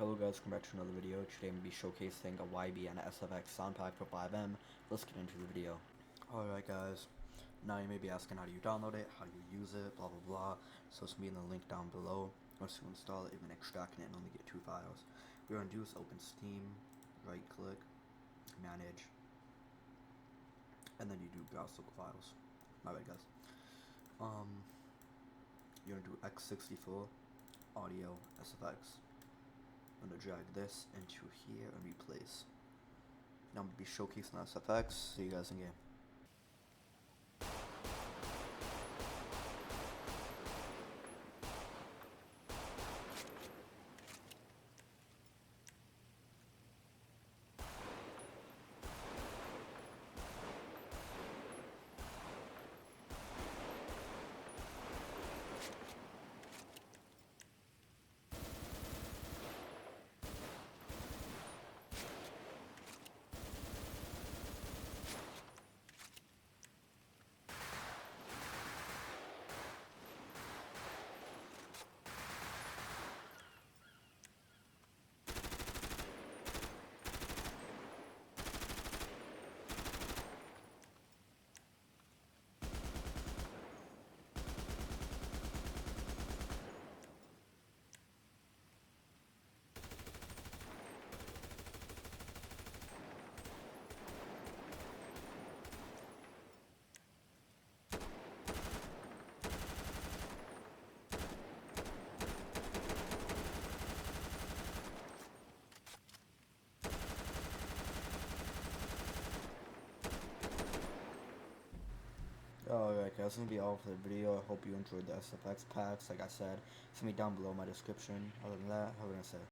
Hello guys, welcome back to another video. Today I'm going to be showcasing a YBN SFX sound pack for FiveM. Let's get into the video. Alright guys, now you may be asking how do you download it, how do you use it, blah blah blah. So it's going to be in the link down below. Once you install it, you're going to extract it and only get 2 files. What you're going to do is open Steam, right click, manage, and then you do browse local files. Alright guys. You're going to do x64 audio SFX. I'm going to drag this into here and replace. Now I'm going to be showcasing SFX. See you guys in game. Alright guys, that's going to be all for the video. I hope you enjoyed the SFX packs. Like I said, it's going to be down below in my description. Other than that, have a nice day.